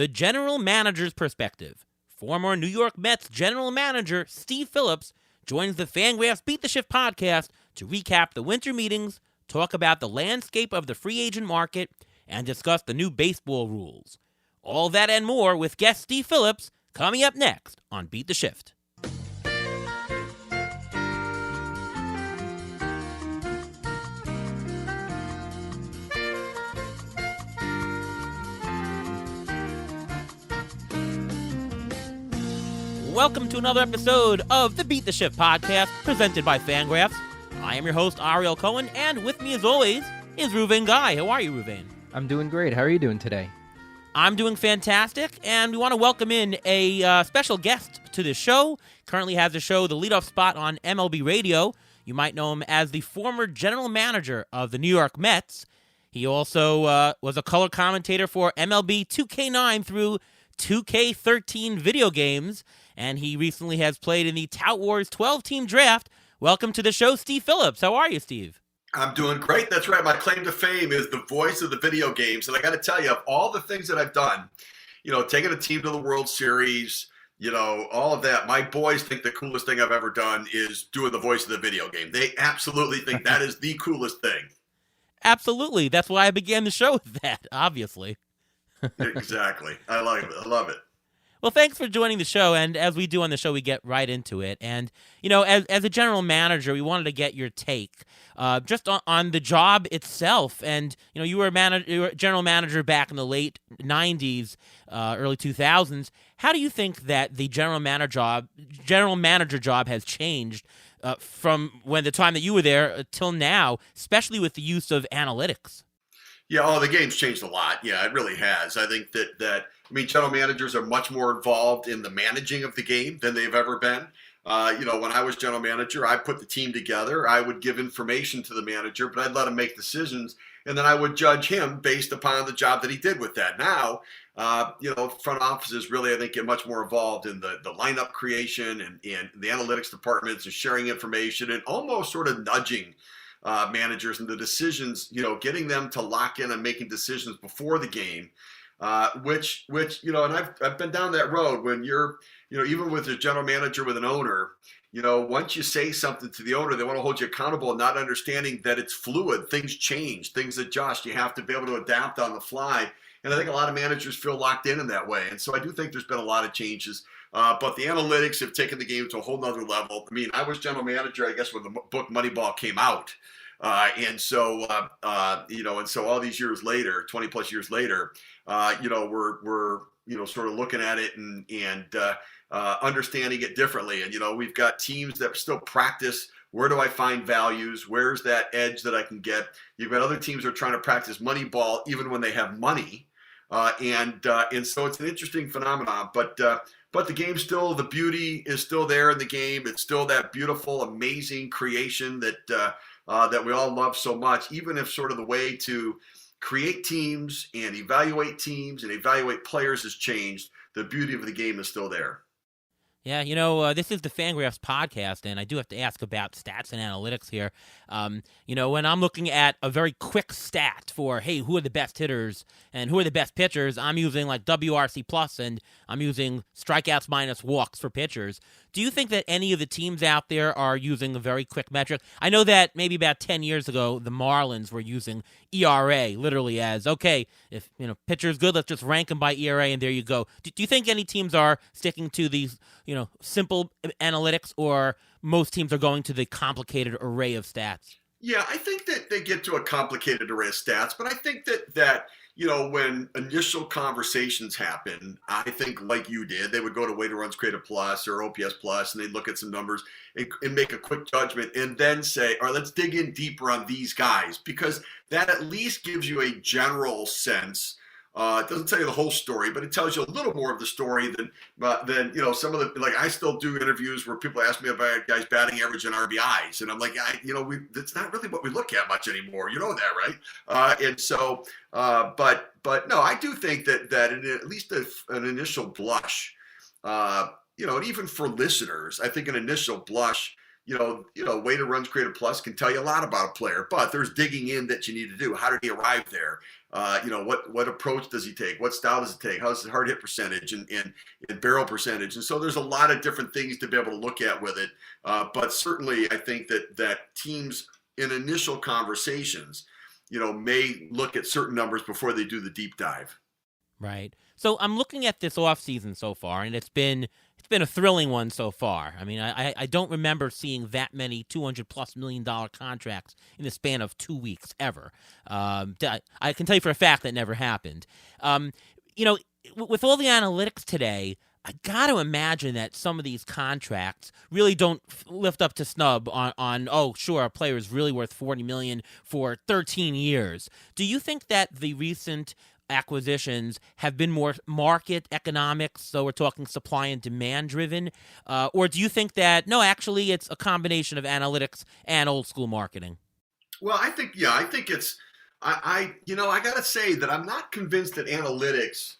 The General Manager's Perspective. Former New York Mets General Manager Steve Phillips joins the Fangraphs Beat the Shift podcast to recap the winter meetings, talk about the landscape of the free agent market, and discuss the new baseball rules. All that and more with guest Steve Phillips coming up next on Beat the Shift. Welcome to another episode of the Beat the Shift podcast presented by Fangraphs. I am your host, Ariel Cohen, and with me as always is Ruvain Guy. How are you, Ruvain? I'm doing great. How are you doing today? I'm doing fantastic, and we want to welcome in a special guest to the show. Currently has the show, the leadoff spot on MLB Radio. You might know him as the former general manager of the New York Mets. He also was a color commentator for MLB 2K9 through 2K13 video games, and he recently has played in the Tout Wars 12-team draft. Welcome to the show, Steve Phillips. How are you, Steve? I'm doing great. That's right. My claim to fame is the voice of the video games. And I got to tell you, of all the things that I've done, taking a team to the World Series, all of that, my boys think the coolest thing I've ever done is doing the voice of the video game. They absolutely think that is the coolest thing. Absolutely. That's why I began the show with that, obviously. Exactly. I like it. I love it. Well, thanks for joining the show, and as we do on the show, we get right into it. And, as a general manager, we wanted to get your take just on the job itself. And, you were a general manager back in the late 90s, early 2000s. How do you think that the general manager job has changed from the time that you were there till now, especially with the use of analytics? Yeah, the game's changed a lot. Yeah, it really has. I think that general managers are much more involved in the managing of the game than they've ever been. When I was general manager, I put the team together. I would give information to the manager, but I'd let him make decisions, and then I would judge him based upon the job that he did with that. Now, front offices really, I think, get much more involved in the lineup creation and the analytics departments and sharing information and almost sort of nudging managers and the decisions, getting them to lock in and making decisions before the game, which, and I've been down that road when you're, even with a general manager with an owner, once you say something to the owner, they want to hold you accountable and not understanding that it's fluid. Things change, things adjust. You have to be able to adapt on the fly. And I think a lot of managers feel locked in that way. And so I do think there's been a lot of changes. But the analytics have taken the game to a whole nother level. I was general manager, I guess, when the book Moneyball came out. And so all these years later, 20 plus years later, we're sort of looking at it and understanding it differently. And, we've got teams that still practice. Where do I find values? Where's that edge that I can get? You've got other teams that are trying to practice Moneyball even when they have money. And so it's an interesting phenomenon, but the game's still, the beauty is still there in the game. It's still that beautiful, amazing creation that we all love so much, even if sort of the way to create teams and evaluate players has changed. The beauty of the game is still there. Yeah, this is the Fangraphs podcast, and I do have to ask about stats and analytics here. When I'm looking at a very quick stat for, hey, who are the best hitters and who are the best pitchers, I'm using like WRC plus, and I'm using strikeouts minus walks for pitchers. Do you think that any of the teams out there are using a very quick metric? I know that maybe about 10 years ago, the Marlins were using ERA literally as, okay, if pitcher's good, let's just rank him by ERA, and there you go. Do you think any teams are sticking to these simple analytics, or most teams are going to the complicated array of stats? Yeah, I think that they get to a complicated array of stats, but I think that when initial conversations happen, I think like you did, they would go to weighted runs created plus or OPS plus, and they'd look at some numbers and make a quick judgment and then say, all right, let's dig in deeper on these guys, because that at least gives you a general sense. It doesn't tell you the whole story, but it tells you a little more of the story than some of the, like, I still do interviews where people ask me about guys batting average and RBIs, and I'm like, that's not really what we look at much anymore. You know that, right? But no, I do think that in at least an initial blush, and even for listeners, I think an initial blush, weighted runs created plus can tell you a lot about a player, but there's digging in that you need to do. How did he arrive there? What approach does he take? What style does he take? How's his hard hit percentage and barrel percentage? And so there's a lot of different things to be able to look at with it. But certainly I think that teams in initial conversations, may look at certain numbers before they do the deep dive. Right. So I'm looking at this offseason so far, and it's been a thrilling one so far. I mean, I don't remember seeing that many $200+ million contracts in the span of 2 weeks ever. I can tell you for a fact that never happened. With all the analytics today, I got to imagine that some of these contracts really don't lift up to snub on oh, sure, a player is really worth $40 million for 13 years. Do you think that the recent acquisitions have been more market economics, so we're talking supply and demand driven, or do you think that no, actually it's a combination of analytics and old school marketing? Well, I think it's I gotta say that I'm not convinced that analytics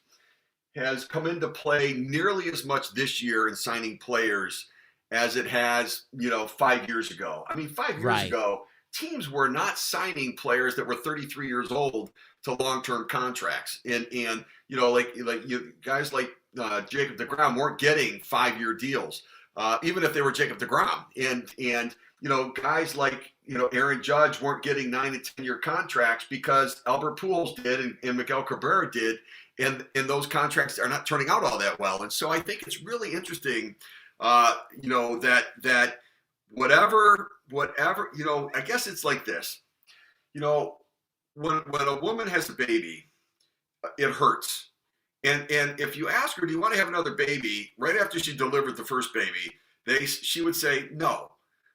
has come into play nearly as much this year in signing players as it has 5 years ago. I mean, 5 years Right. ago, teams were not signing players that were 33 years old to long-term contracts, and guys like Jacob deGrom weren't getting 5-year deals, even if they were Jacob deGrom, and guys like Aaron Judge weren't getting 9 and 10-year contracts because Albert Pujols did and Miguel Cabrera did, and those contracts are not turning out all that well. And so I think it's really interesting, that whatever, I guess it's like this, when a woman has a baby, it hurts. And if you ask her, do you want to have another baby? Right after she delivered the first baby, she would say no.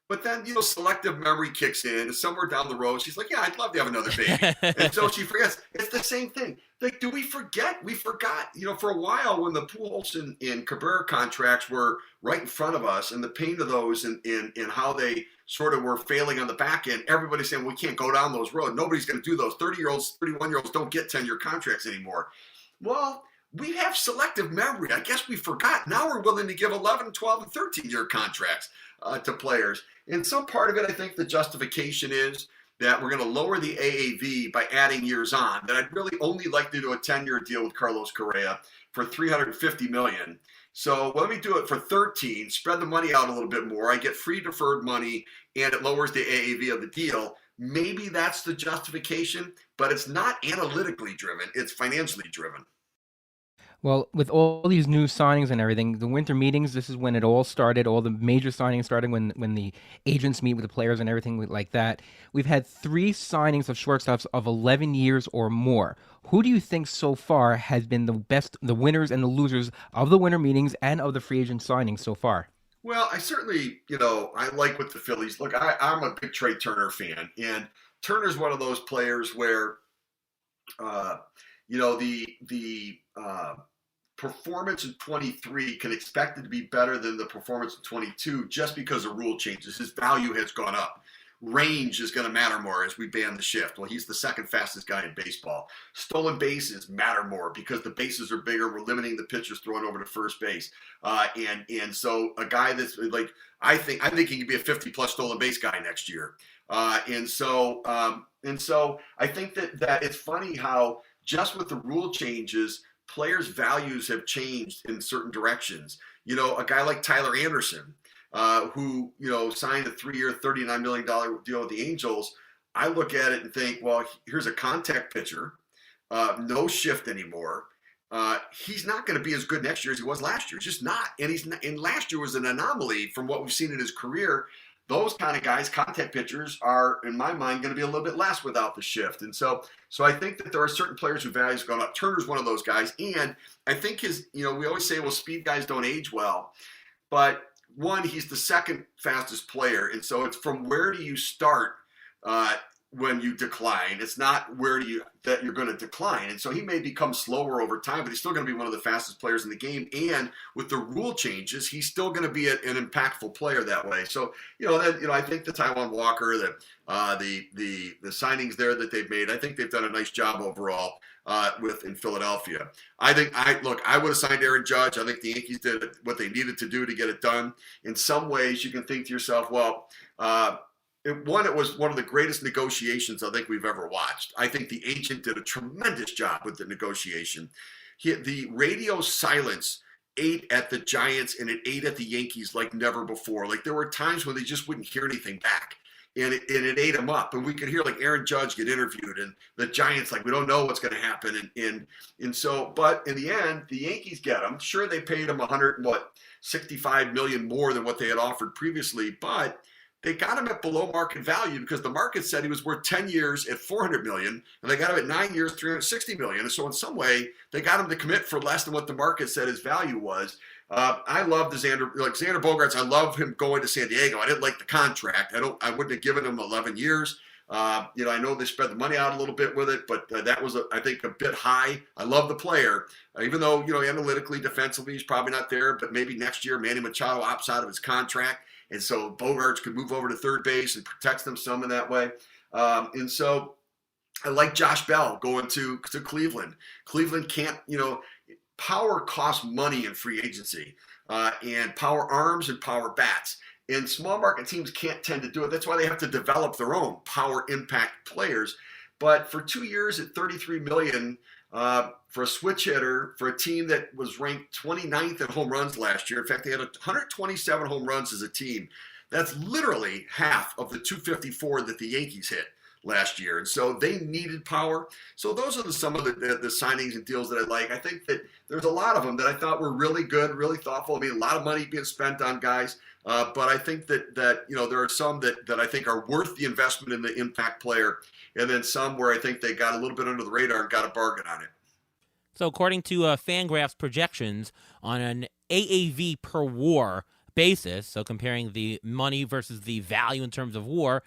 But then, selective memory kicks in, and somewhere down the road, she's like, yeah, I'd love to have another baby. And so she forgets. It's the same thing. Like, do we forget? We forgot, for a while when the Pujols and Cabrera contracts were right in front of us, and the pain of those and how they sort of were failing on the back end, everybody's saying, we can't go down those roads. Nobody's going to do those. 30-year-olds, 31-year-olds don't get 10-year contracts anymore. Well, we have selective memory. I guess we forgot. Now we're willing to give 11, 12, and 13-year contracts to players. And some part of it, I think the justification is that we're going to lower the AAV by adding years on. That I'd really only like to do a 10-year deal with Carlos Correa for $350 million. So let me do it for 13, spread the money out a little bit more. I get free deferred money, and it lowers the AAV of the deal. Maybe that's the justification, but it's not analytically driven. It's financially driven. Well, with all these new signings and everything, the winter meetings, this is when it all started. All the major signings started when the agents meet with the players and everything like that. We've had 3 signings of shortstops of 11 years or more. Who do you think so far has been the best, the winners and the losers of the winter meetings and of the free agent signings so far? Well, I certainly, I like what the Phillies look. I'm a big Trey Turner fan, and Turner's one of those players where, the performance in 23 can expect it to be better than the performance in 22 just because of rule changes. His value has gone up. Range is going to matter more as we ban the shift. Well, he's the second fastest guy in baseball. Stolen bases matter more because the bases are bigger. We're limiting the pitchers throwing over to first base. And so a guy that's like, I think he could be a 50+ stolen base guy next year. And so I think that it's funny how just with the rule changes, players' values have changed in certain directions. A guy like Tyler Anderson, who signed a 3-year, $39 million deal with the Angels. I look at it and think, well, here's a contact pitcher, no shift anymore. He's not going to be as good next year as he was last year. He's just not. And last year was an anomaly from what we've seen in his career. Those kind of guys, contact pitchers, are, in my mind, going to be a little bit less without the shift. And so I think that there are certain players whose values have gone up. Turner's one of those guys. And I think we always say, well, speed guys don't age well. But one, he's the second fastest player. And so it's from where do you start when you decline. It's not that you're going to decline. And so he may become slower over time, but he's still going to be one of the fastest players in the game. And with the rule changes, he's still going to be an impactful player that way. So, I think the Taijuan Walker, the signings there that they've made, I think they've done a nice job overall. in Philadelphia. I would have signed Aaron Judge. I think the Yankees did what they needed to do to get it done. In some ways, you can think to yourself, well, it was one of the greatest negotiations I think we've ever watched. I think the agent did a tremendous job with the negotiation. The radio silence ate at the Giants and it ate at the Yankees like never before. Like there were times when they just wouldn't hear anything back. And it ate them up. And we could hear like Aaron Judge get interviewed and the Giants like, we don't know what's going to happen. And so, but in the end, the Yankees get him. Sure, they paid him $65 million more than what they had offered previously, but they got him at below market value because the market said he was worth 10 years at $400 million, and they got him at 9 years, $360 million. And so in some way, they got him to commit for less than what the market said his value was. I love Xander Bogaerts. I love him going to San Diego. I didn't like the contract. I wouldn't have given him 11 years. I know they spread the money out a little bit with it, but that was, I think, a bit high. I love the player, even though, analytically, defensively, he's probably not there. But maybe next year, Manny Machado opts out of his contract. And so Bogaerts could move over to third base and protects them some in that way. And so I like Josh Bell going to Cleveland. Cleveland can't, power costs money in free agency, and power arms and power bats. And small market teams can't tend to do it. That's why they have to develop their own power impact players. But for 2 years at $33 million for a switch hitter for a team that was ranked 29th in home runs last year. In fact, they had 127 home runs as a team. That's literally half of the 254 that the Yankees hit last year. And so they needed power. So those are some of the signings and deals that I like. I think that there's a lot of them that I thought were really good, really thoughtful. I mean, a lot of money being spent on guys. But I think that there are some that I think are worth the investment in the impact player. And then some where I think they got a little bit under the radar and got a bargain on it. So according to Fangraph's projections on an AAV per WAR basis, so comparing the money versus the value in terms of WAR,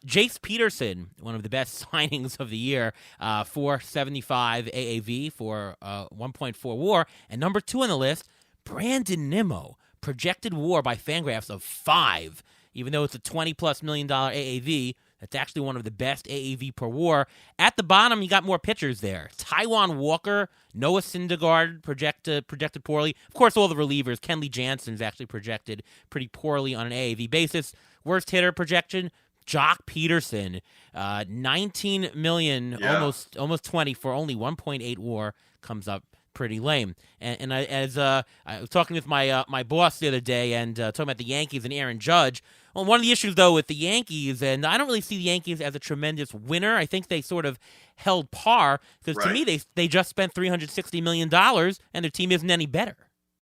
Jace Peterson, one of the best signings of the year, 475 AAV for 1.4 WAR, and number 2 on the list, Brandon Nimmo, projected WAR by Fangraphs of 5, even though it's a $20+ million AAV. That's actually one of the best AAV per WAR. At the bottom, you got more pitchers there. Taijuan Walker, Noah Syndergaard projected poorly. Of course, all the relievers. Kenley Jansen's actually projected pretty poorly on an AAV basis. Worst hitter projection, Jock Peterson, 19 million, almost 20 for only 1.8 WAR, comes up pretty lame. And I was talking with my boss the other day and talking about the Yankees and Aaron Judge. Well, one of the issues, though, with the Yankees, and I don't really see the Yankees as a tremendous winner. I think they sort of held par because to me they just spent $360 million and their team isn't any better.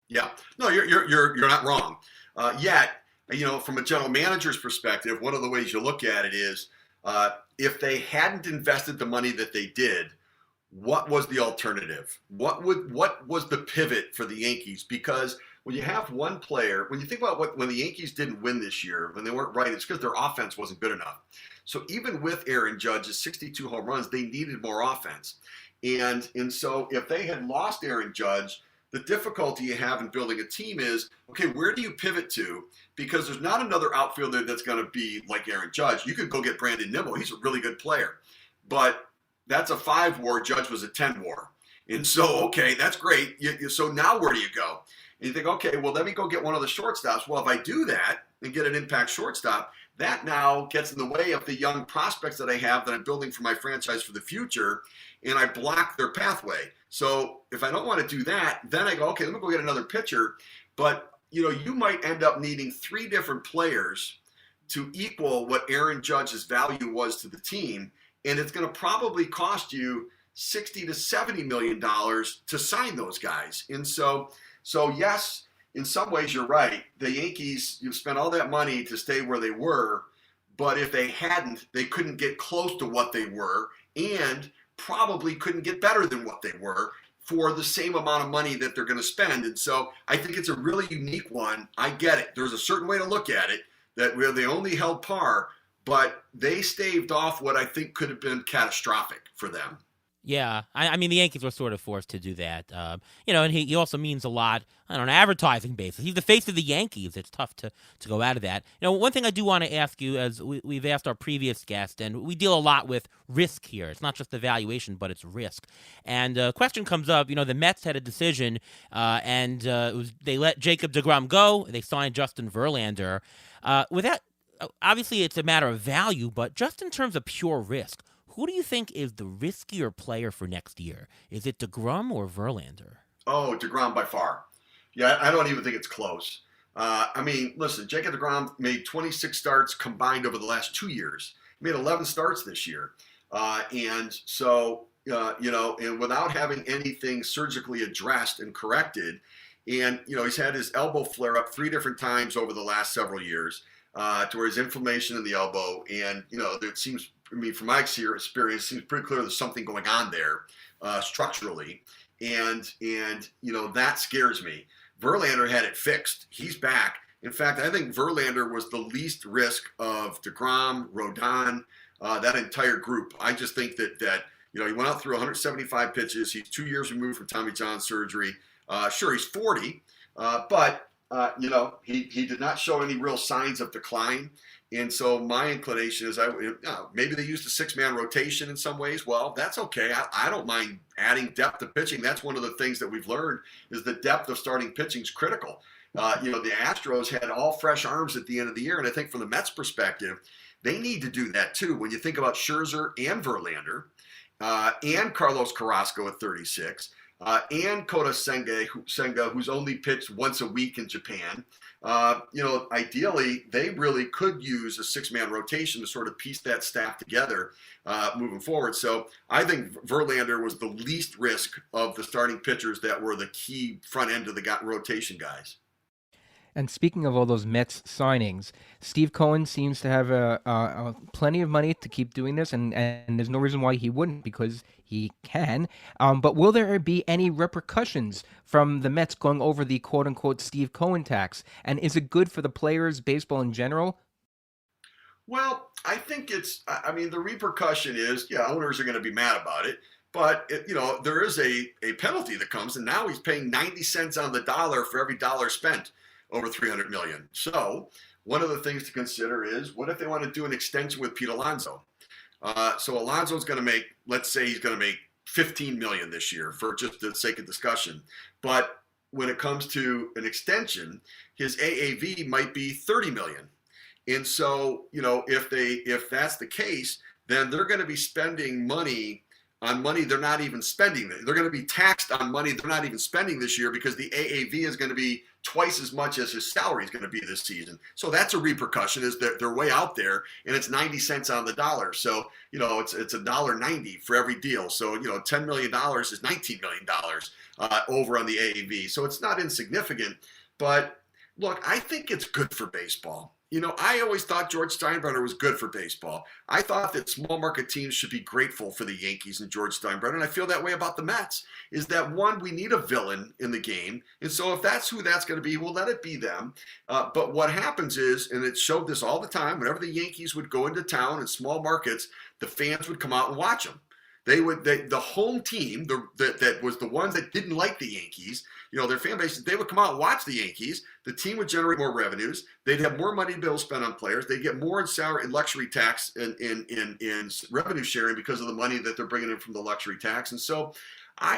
Yeah, no, you're not wrong. Yet, from a general manager's perspective, one of the ways you look at it is if they hadn't invested the money that they did, what was the alternative? What was the pivot for the Yankees? Because when you have one player, when you think about when the Yankees didn't win this year, when they weren't right, it's because their offense wasn't good enough. So even with Aaron Judge's 62 home runs, they needed more offense. And so if they had lost Aaron Judge, the difficulty you have in building a team is, okay, where do you pivot to? Because there's not another outfielder that's going to be like Aaron Judge. You could go get Brandon Nimmo. He's a really good player. But that's a 5 WAR. Judge was a 10 WAR. And so, okay, that's great. So now where do you go? And you think, okay, well, let me go get one of the shortstops. Well, if I do that and get an impact shortstop, that now gets in the way of the young prospects that I have that I'm building for my franchise for the future, and I block their pathway. So if I don't want to do that, then I go, okay, let me go get another pitcher. But, you might end up needing 3 different players to equal what Aaron Judge's value was to the team, and it's going to probably cost you $60 to $70 million to sign those guys. And so yes, in some ways you're right. The Yankees, you've spent all that money to stay where they were, but if they hadn't, they couldn't get close to what they were and probably couldn't get better than what they were for the same amount of money that they're going to spend. And so I think it's a really unique one. I get it. There's a certain way to look at it that where they only held par, but they staved off what I think could have been catastrophic for them. Yeah, I mean the Yankees were sort of forced to do that, and he also means a lot on an advertising basis. He's the face of the Yankees. It's tough to go out of that. One thing I do want to ask you, as we've asked our previous guest, and we deal a lot with risk here. It's not just the valuation, but it's risk. And a question comes up. The Mets had a decision, and they let Jacob deGrom go. They signed Justin Verlander. Without obviously, it's a matter of value, but just in terms of pure risk. Who do you think is the riskier player for next year? Is it DeGrom or Verlander? Oh, DeGrom by far. Yeah, I don't even think it's close. Listen, Jacob DeGrom made 26 starts combined over the last 2 years. He made 11 starts this year. And without having anything surgically addressed and corrected, and, he's had his elbow flare up 3 different times over the last several years to where his inflammation in the elbow. And, it seems, from my experience, it seems pretty clear there's something going on there structurally. And that scares me. Verlander had it fixed. He's back. In fact, I think Verlander was the least risk of DeGrom, Rodon, that entire group. I just think that he went out through 175 pitches. He's 2 years removed from Tommy John surgery. Sure, he's 40, but he did not show any real signs of decline. And so my inclination is maybe they used a 6-man rotation in some ways. Well, that's okay. I don't mind adding depth to pitching. That's one of the things that we've learned is the depth of starting pitching is critical. The Astros had all fresh arms at the end of the year. And I think from the Mets perspective, they need to do that too. When you think about Scherzer and Verlander and Carlos Carrasco at 36, and Kota Senga, who's only pitched once a week in Japan. Ideally, they really could use a 6-man rotation to sort of piece that staff together moving forward. So I think Verlander was the least risk of the starting pitchers that were the key front end of the rotation guys. And speaking of all those Mets signings, Steve Cohen seems to have plenty of money to keep doing this, and there's no reason why he wouldn't because he can. But will there be any repercussions from the Mets going over the quote-unquote Steve Cohen tax? And is it good for the players, baseball in general? Well, I think the repercussion is, owners are going to be mad about it. But, there is a penalty that comes, and now he's paying 90 cents on the dollar for every dollar spent. Over $300 million. So one of the things to consider is what if they want to do an extension with Pete Alonso? So Alonso's going to make, let's say he's going to make $15 million this year for just the sake of discussion. But when it comes to an extension, his AAV might be $30 million. And so, if that's the case, then they're going to be spending money on money they're not even spending. They're going to be taxed on money they're not even spending this year because the AAV is going to be twice as much as his salary is going to be this season. So that's a repercussion is that they're way out there and it's 90 cents on the dollar. So, it's $1.90 for every deal. So, $10 million is $19 million over on the AAV. So it's not insignificant, but look, I think it's good for baseball. I always thought George Steinbrenner was good for baseball. I thought that small market teams should be grateful for the Yankees and George Steinbrenner, and I feel that way about the Mets, is that one, we need a villain in the game, and so if that's who that's going to be, we'll let it be them. But what happens is, and it showed this all the time, whenever the Yankees would go into town in small markets, the fans would come out and watch them. The home team that was the ones that didn't like the Yankees, their fan bases, they would come out and watch the Yankees. The team would generate more revenues. They'd have more money to be able to spend on players. They'd get more in salary and luxury tax and in revenue sharing because of the money that they're bringing in from the luxury tax. And so, I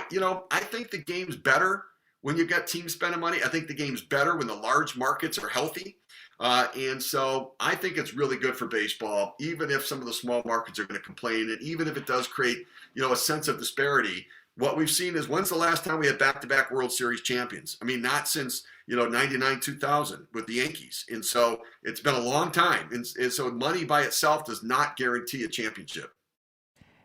think the game's better when you've got teams spending money. I think the game's better when the large markets are healthy. And so I think it's really good for baseball, even if some of the small markets are going to complain, and even if it does create, a sense of disparity. What we've seen is, when's the last time we had back-to-back World Series champions? I mean, not since, 99, 2000 with the Yankees. And so it's been a long time. And so money by itself does not guarantee a championship.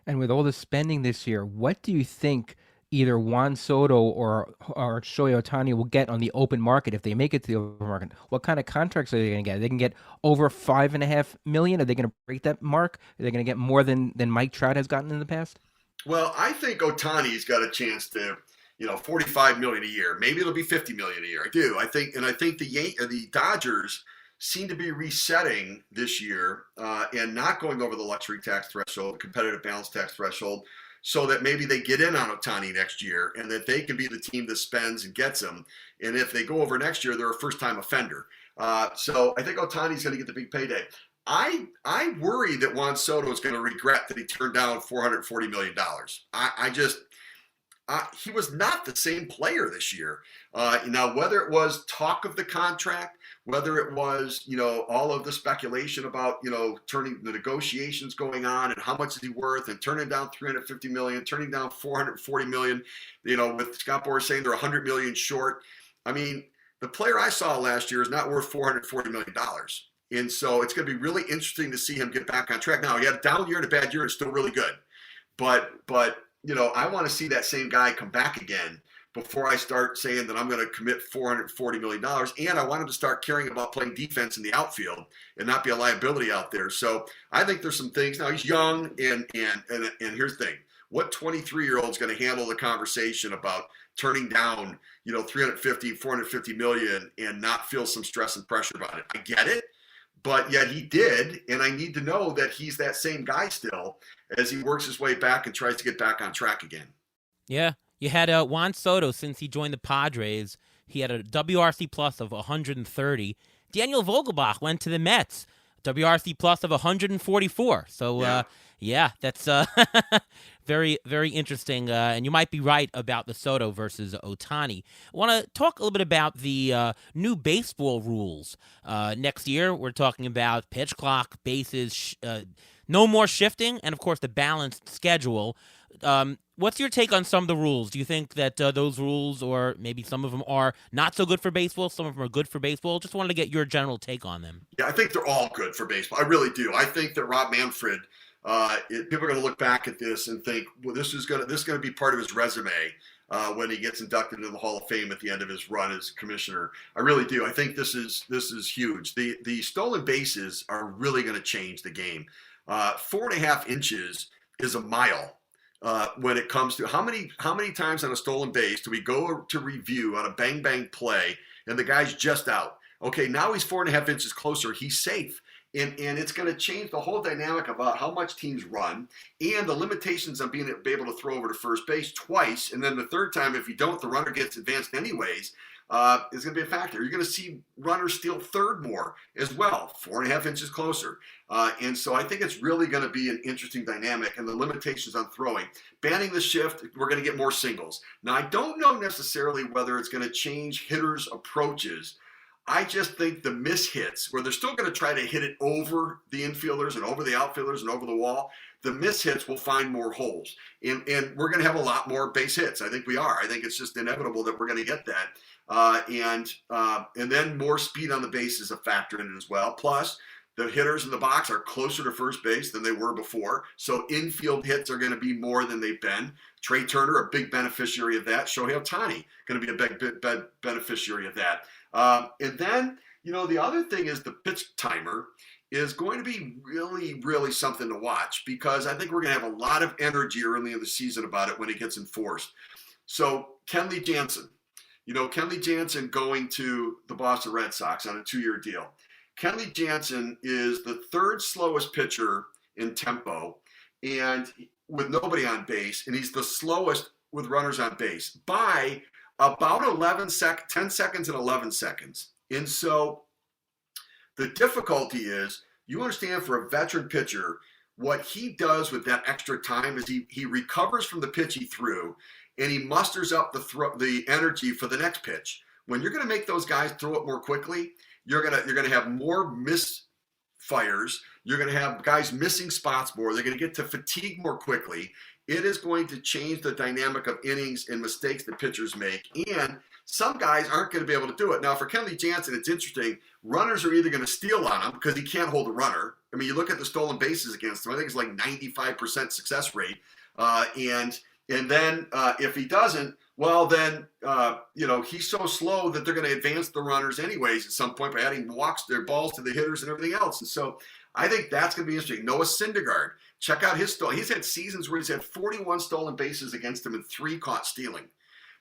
And with all the spending this year, what do you think either Juan Soto or Shohei Ohtani will get on the open market if they make it to the open market? What kind of contracts are they going to get? They can get over $5.5 million. Are they going to break that mark? Are they going to get more than Mike Trout has gotten in the past? Well, I think Ohtani's got a chance to, $45 million a year. Maybe it'll be $50 million a year. I do. I think the Dodgers seem to be resetting this year and not going over the luxury tax threshold, the competitive balance tax threshold. so that maybe they get in on Ohtani next year and that they can be the team that spends and gets him. And if they go over next year, they're a first-time offender. So I think Ohtani's going to get the big payday. I worry that Juan Soto is going to regret that he turned down $440 million. He was not the same player this year. Now, whether it was talk of the contract, whether it was, all of the speculation about, turning the negotiations going on and how much is he worth and turning down $350 million, turning down $440 million, with Scott Boras saying they're $100 million short. I mean, the player I saw last year is not worth $440 million. And so it's going to be really interesting to see him get back on track. Now, he had a down year and a bad year. It's still really good. But I want to see that same guy come back again before I start saying that I'm going to commit $440 million. And I want him to start caring about playing defense in the outfield and not be a liability out there. So I think there's some things. Now, he's young, and here's the thing. What 23-year-old is going to handle the conversation about turning down, $350, $450 million and not feel some stress and pressure about it? I get it. But yet he did, and I need to know that he's that same guy still as he works his way back and tries to get back on track again. Yeah, you had Juan Soto since he joined the Padres. He had a WRC plus of 130. Daniel Vogelbach went to the Mets, WRC plus of 144. So, that's very, very interesting. And you might be right about the Soto versus Ohtani. I want to talk a little bit about the new baseball rules. Next year, we're talking about pitch clock, bases, no more shifting, and, of course, the balanced schedule. What's your take on some of the rules? Do you think that those rules, or maybe some of them, are not so good for baseball, some of them are good for baseball? Just wanted to get your general take on them. Yeah, I think they're all good for baseball. I really do. I think that Rob Manfred, people are going to look back at this and think, well, this is going to be part of his resume when he gets inducted into the Hall of Fame at the end of his run as commissioner. I really do. I think this is huge. The stolen bases are really going to change the game. 4.5 inches is a mile. When it comes to how many times on a stolen base do we go to review on a bang bang play and the guy's just out? Okay, now he's 4.5 inches closer. He's safe. And it's going to change the whole dynamic about how much teams run and the limitations on being able to throw over to first base twice. And then the third time, if you don't, the runner gets advanced anyways. Is going to be a factor. You're going to see runners steal third more as well, 4.5 inches closer. And so I think it's really going to be an interesting dynamic, and the limitations on throwing. Banning the shift, we're going to get more singles. Now, I don't know necessarily whether it's going to change hitters' approaches. I just think the mishits, where they're still going to try to hit it over the infielders and over the outfielders and over the wall, the mishits will find more holes. And we're going to have a lot more base hits. I think we are. I think it's just inevitable that we're going to get that. And then more speed on the base is a factor in it as well. Plus, the hitters in the box are closer to first base than they were before. So infield hits are going to be more than they've been. Trey Turner, a big beneficiary of that. Shohei Ohtani, going to be a big beneficiary of that. And then, the other thing is the pitch timer is going to be really, really something to watch, because I think we're going to have a lot of energy early in the season about it when it gets enforced. So Kenley Jansen, Kenley Jansen going to the Boston Red Sox on a 2-year deal. Kenley Jansen is the third slowest pitcher in tempo and with nobody on base, and he's the slowest with runners on base by about 10 seconds and 11 seconds. And so the difficulty is, you understand, for a veteran pitcher, what he does with that extra time is he recovers from the pitch he threw, and he musters up the energy for the next pitch. When you're going to make those guys throw it more quickly, you're going to have more misfires. You're going to have guys missing spots more. They're going to get to fatigue more quickly. It is going to change the dynamic of innings and mistakes that pitchers make. And some guys aren't going to be able to do it. Now, for Kenley Jansen, it's interesting. Runners are either going to steal on him because he can't hold a runner. I mean, you look at the stolen bases against him. I think it's like 95% success rate. And then if he doesn't, well, then, he's so slow that they're going to advance the runners anyways at some point by adding their balls to the hitters and everything else. And so I think that's going to be interesting. Noah Syndergaard, check out his stolen. He's had seasons where he's had 41 stolen bases against him and 3 caught stealing.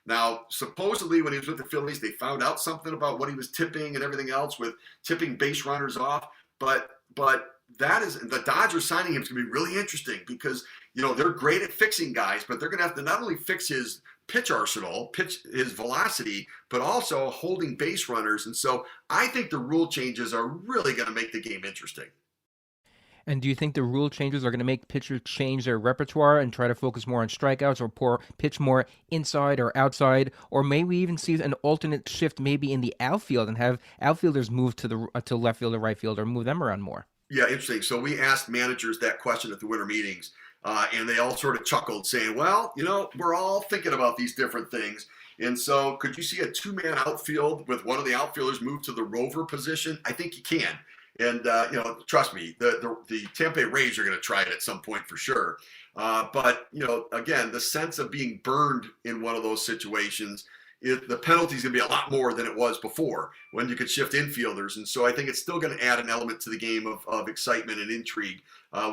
Now, supposedly when he was with the Phillies, they found out something about what he was tipping and everything else with tipping base runners off. But that is, the Dodgers signing him is going to be really interesting, because they're great at fixing guys, but they're going to have to not only fix his pitch arsenal, pitch his velocity, but also holding base runners. And so I think the rule changes are really going to make the game interesting. And do you think the rule changes are going to make pitchers change their repertoire and try to focus more on strikeouts or pitch more inside or outside? Or may we even see an alternate shift maybe in the outfield and have outfielders move to left field or right field, or move them around more? Yeah, interesting. So we asked managers that question at the winter meetings, and they all sort of chuckled, saying, well, we're all thinking about these different things. And so could you see a two-man outfield with one of the outfielders move to the rover position? I think you can. And, trust me, the Tampa Bay Rays are going to try it at some point for sure. But, again, the sense of being burned in one of those situations, the penalty is going to be a lot more than it was before when you could shift infielders. And so I think it's still going to add an element to the game of excitement and intrigue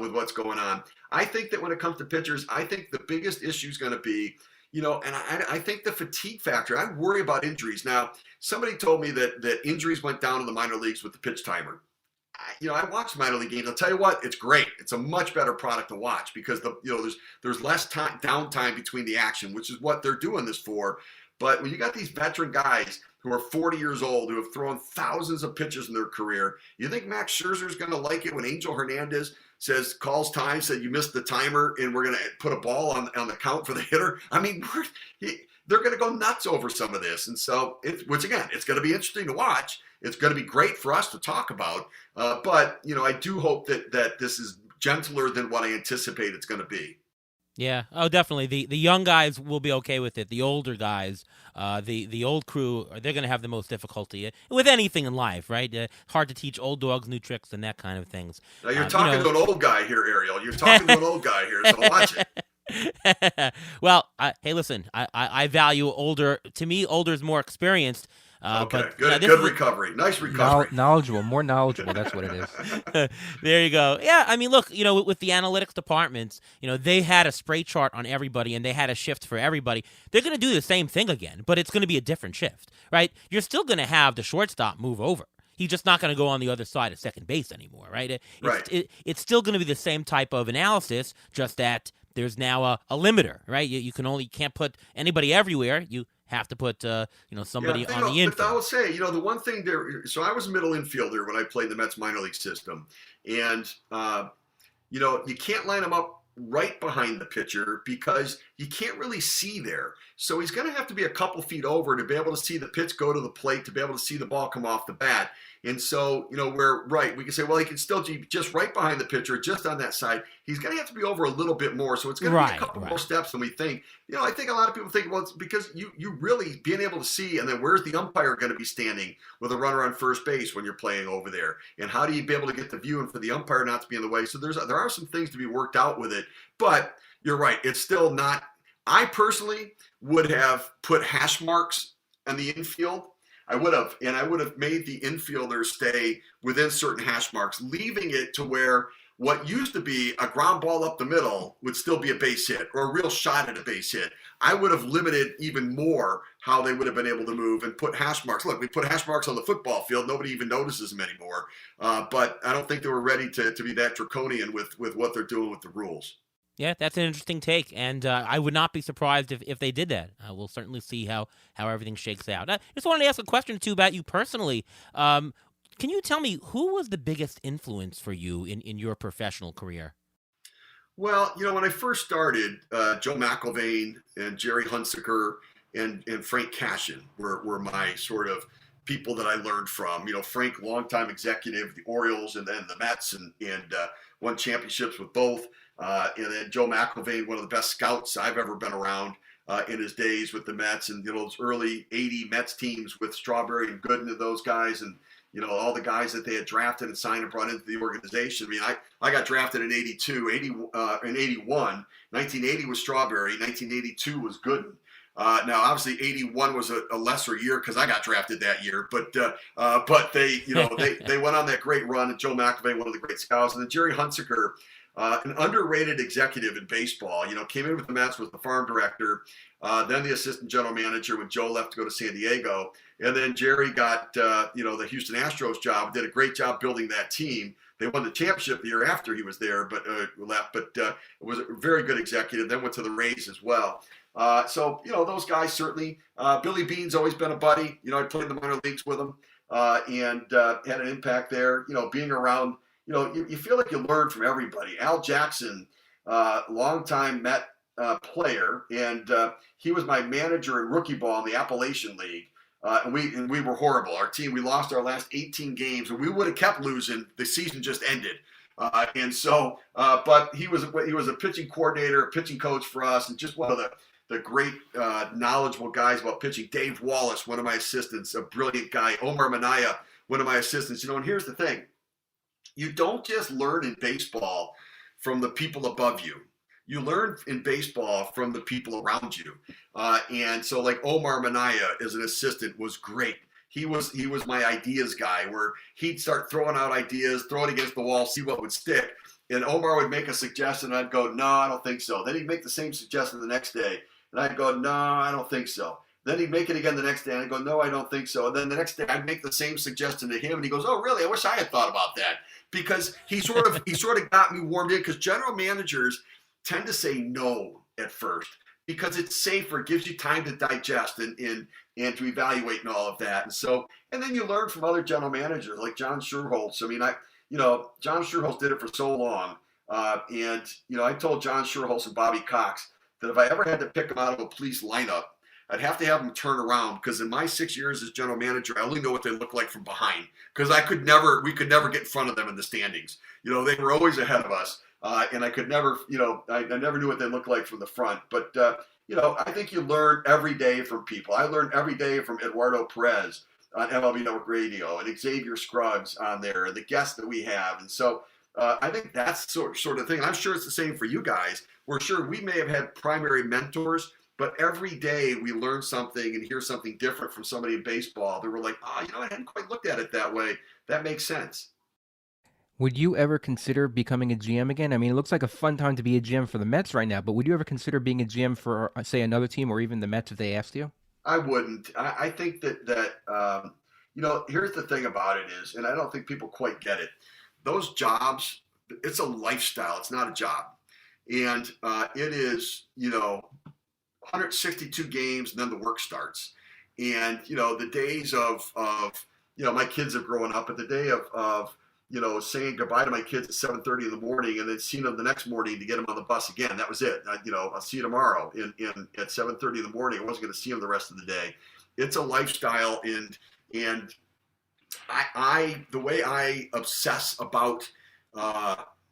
with what's going on. I think that when it comes to pitchers, I think the biggest issue is going to be, and I think the fatigue factor. I worry about injuries. Now, somebody told me that injuries went down in the minor leagues with the pitch timer. I watch minor league games. I'll tell you what, it's great. It's a much better product to watch because there's less downtime between the action, which is what they're doing this for. But when you got these veteran guys who are 40 years old, who have thrown thousands of pitches in their career, you think Max Scherzer's going to like it when Angel Hernandez calls time, said you missed the timer, and we're going to put a ball on the count for the hitter? I mean, they're going to go nuts over some of this. And so, which again, it's going to be interesting to watch. It's going to be great for us to talk about. But, I do hope that this is gentler than what I anticipate it's going to be. Yeah. Oh, definitely. The young guys will be okay with it. The older guys, the old crew, they're going to have the most difficulty with anything in life, right? Hard to teach old dogs new tricks and that kind of things. Now, you're talking to an old guy here, Ariel. You're talking to an old guy here, so watch it. Well, hey, listen, I value older. To me, older is more experienced. Okay, but, good recovery. Nice recovery. More knowledgeable. That's what it is. There you go. Yeah, I mean, look, with the analytics departments, they had a spray chart on everybody and they had a shift for everybody. They're going to do the same thing again, but it's going to be a different shift, right? You're still going to have the shortstop move over. He's just not going to go on the other side of second base anymore, right? It's still going to be the same type of analysis, just that there's now a limiter, right? You can't put anybody everywhere. You have to put somebody on the infield. But I will say, the one thing there. So I was a middle infielder when I played the Mets minor league system, and you can't line them up right behind the pitcher because you can't really see there. So he's going to have to be a couple feet over to be able to see the pitch go to the plate, to be able to see the ball come off the bat. And so, we can say, well, he can still be just right behind the pitcher, just on that side. He's going to have to be over a little bit more. So it's going to be a couple more steps than we think. I think a lot of people think, well, it's because you really being able to see, and then where's the umpire going to be standing with a runner on first base when you're playing over there? And how do you be able to get the view and for the umpire not to be in the way? So there are some things to be worked out with it. But you're right. It's still not. I personally would have put hash marks on the infield. I would have made the infielders stay within certain hash marks, leaving it to where what used to be a ground ball up the middle would still be a base hit or a real shot at a base hit. I would have limited even more how they would have been able to move and put hash marks. Look, we put hash marks on the football field. Nobody even notices them anymore. But I don't think they were ready to be that draconian with what they're doing with the rules. Yeah, that's an interesting take, and I would not be surprised if they did that. We'll certainly see how everything shakes out. I just wanted to ask a question or two about you personally. Can you tell me who was the biggest influence for you in your professional career? Well, when I first started, Joe McIlvaine and Jerry Hunsaker and Frank Cashin were my sort of people that I learned from. Frank, longtime executive, the Orioles and then the Mets, and won championships with both. And then Joe McIlvaine, one of the best scouts I've ever been around in his days with the Mets, and those early '80 Mets teams with Strawberry and Gooden and those guys, and all the guys that they had drafted and signed and brought into the organization. I mean, I got drafted in '82, in '81, 1980 was Strawberry, 1982 was Gooden. Now, obviously, '81 was a lesser year because I got drafted that year, but they they went on that great run, and Joe McIlvaine, one of the great scouts, and then Jerry Hunsaker. An underrated executive in baseball, came in with the Mets, was the farm director, then the assistant general manager when Joe left to go to San Diego. And then Jerry got, the Houston Astros job, did a great job building that team. They won the championship the year after he was there, but left. But was a very good executive. Then went to the Rays as well. So those guys certainly. Billy Bean's always been a buddy. I played in the minor leagues with him and had an impact there. Being around. You feel like you learn from everybody. Al Jackson, longtime Met player, and he was my manager in rookie ball in the Appalachian League. And we were horrible. Our team, we lost our last 18 games, and we would have kept losing. The season just ended. But he was a pitching coordinator, a pitching coach for us, and just one of the great knowledgeable guys about pitching. Dave Wallace, one of my assistants, a brilliant guy. Omar Minaya, one of my assistants. And here's the thing. You don't just learn in baseball from the people above you. You learn in baseball from the people around you. And so like Omar Minaya as an assistant was great. He was my ideas guy, where he'd start throwing out ideas, throw it against the wall, see what would stick. And Omar would make a suggestion, and I'd go, no, I don't think so. Then he'd make the same suggestion the next day, and I'd go, no, I don't think so. Then he'd make it again the next day, and I'd go, no, I don't think so. And then the next day, I'd make the same suggestion to him, and he goes, oh, really? I wish I had thought about that. Because he sort of got me warmed in, because general managers tend to say no at first because it's safer, it gives you time to digest and to evaluate and all of that. And then you learn from other general managers like John Schuerholz. I mean, John Schuerholz did it for so long. I told John Schuerholz and Bobby Cox that if I ever had to pick them out of a police lineup, I'd have to have them turn around, because in my 6 years as general manager, I only know what they look like from behind, because we could never get in front of them in the standings. They were always ahead of us. And I could never, I never knew what they looked like from the front. But, I think you learn every day from people. I learned every day from Eduardo Perez on MLB Network Radio and Xavier Scruggs on there and the guests that we have. And so I think that's sort of thing. And I'm sure it's the same for you guys. We're sure we may have had primary mentors, but every day we learn something and hear something different from somebody in baseball that we're like, I hadn't quite looked at it that way. That makes sense. Would you ever consider becoming a GM again? I mean, it looks like a fun time to be a GM for the Mets right now, but would you ever consider being a GM for, say, another team or even the Mets if they asked you? I wouldn't. I think that here's the thing about it is, and I don't think people quite get it. Those jobs, it's a lifestyle. It's not a job. And it is, 162 games, and then the work starts. And, the days of my kids have grown up, but the day of saying goodbye to my kids at 7:30 in the morning and then seeing them the next morning to get them on the bus again. That was it. I'll see you tomorrow at 7:30 in the morning. I wasn't going to see them the rest of the day. It's a lifestyle. And the way I obsess about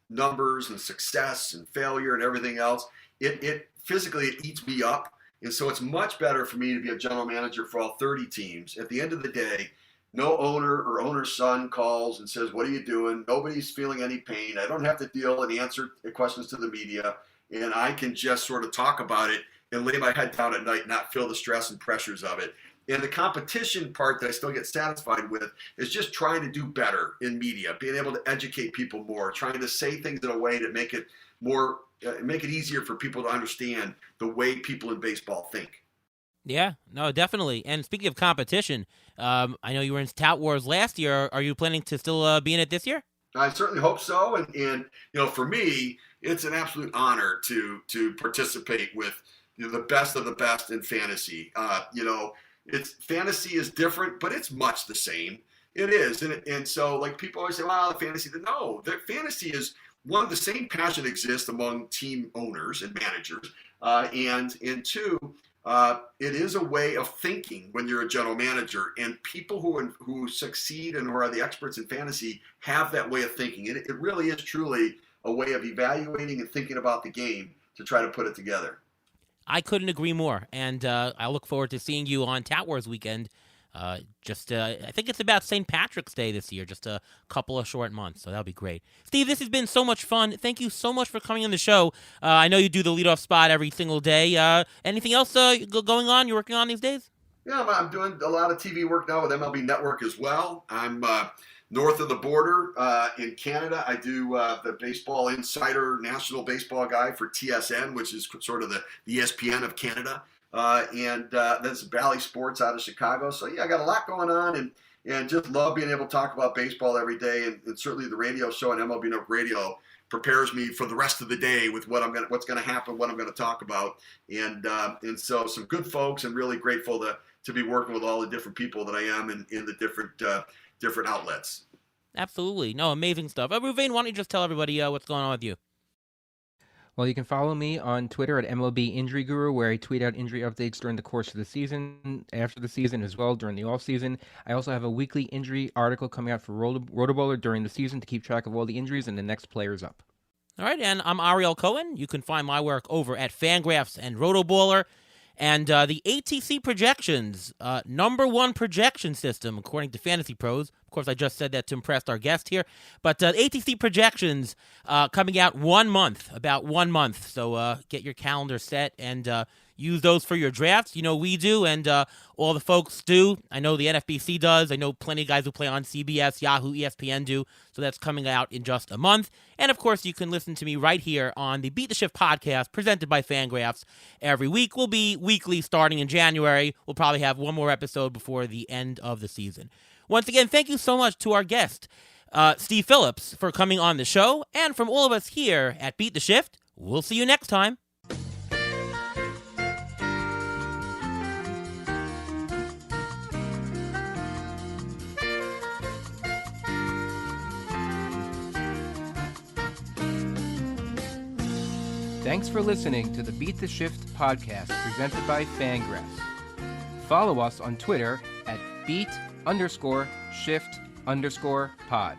numbers and success and failure and everything else, it physically, it eats me up. And so it's much better for me to be a general manager for all 30 teams. At the end of the day, no owner or owner's son calls and says, what are you doing? Nobody's feeling any pain. I don't have to deal and answer questions to the media. And I can just sort of talk about it and lay my head down at night, not feel the stress and pressures of it. And the competition part that I still get satisfied with is just trying to do better in media, being able to educate people more, trying to say things in a way to make it easier for people to understand the way people in baseball think. Yeah, no, definitely. And speaking of competition, I know you were in Tout Wars last year. Are you planning to still be in it this year? I certainly hope so. And for me, it's an absolute honor to participate with the best of the best in fantasy. Fantasy is different, but it's much the same. It is. And so like people always say, well, the fantasy. No, the fantasy is one of the same passion exists among team owners and managers. And two, it is a way of thinking when you're a general manager, and people who succeed and who are the experts in fantasy have that way of thinking. And it really is truly a way of evaluating and thinking about the game to try to put it together. I couldn't agree more, and I look forward to seeing you on Tout Wars weekend. I think it's about St. Patrick's Day this year, just a couple of short months, so that'll be great. Steve, this has been so much fun. Thank you so much for coming on the show. I know you do the leadoff spot every single day. Anything else going on, you're working on these days? Yeah, I'm doing a lot of TV work now with MLB Network as well. I'm north of the border in Canada. I do the Baseball Insider National Baseball guy for TSN, which is sort of the ESPN of Canada. and then some Valley Sports out of Chicago. So yeah, I got a lot going on, and just love being able to talk about baseball every day. And certainly the radio show and MLB Network Radio prepares me for the rest of the day with what's gonna happen, what I'm gonna talk about, and so some good folks, and really grateful to be working with all the different people that I am in the different outlets. Absolutely. No, amazing stuff. Ruvain, why don't you just tell everybody what's going on with you? Well, you can follow me on Twitter at MLB Injury Guru, where I tweet out injury updates during the course of the season, after the season as well, during the off season. I also have a weekly injury article coming out for Rotoballer during the season to keep track of all the injuries and the next players up. All right, and I'm Ariel Cohen. You can find my work over at Fangraphs and Rotoballer. And the ATC projections, #1 projection system, according to Fantasy Pros. Of course, I just said that to impress our guest here. But ATC projections coming out about 1 month. So get your calendar set and use those for your drafts. You know, we do, and all the folks do. I know the NFBC does. I know plenty of guys who play on CBS, Yahoo, ESPN do. So that's coming out in just a month. And, of course, you can listen to me right here on the Beat the Shift podcast presented by Fangraphs every week. We'll be weekly starting in January. We'll probably have one more episode before the end of the season. Once again, thank you so much to our guest, Steve Phillips, for coming on the show. And from all of us here at Beat the Shift, we'll see you next time. Thanks for listening to the Beat the Shift podcast presented by Fangraphs. Follow us on Twitter at beat_shift_pod.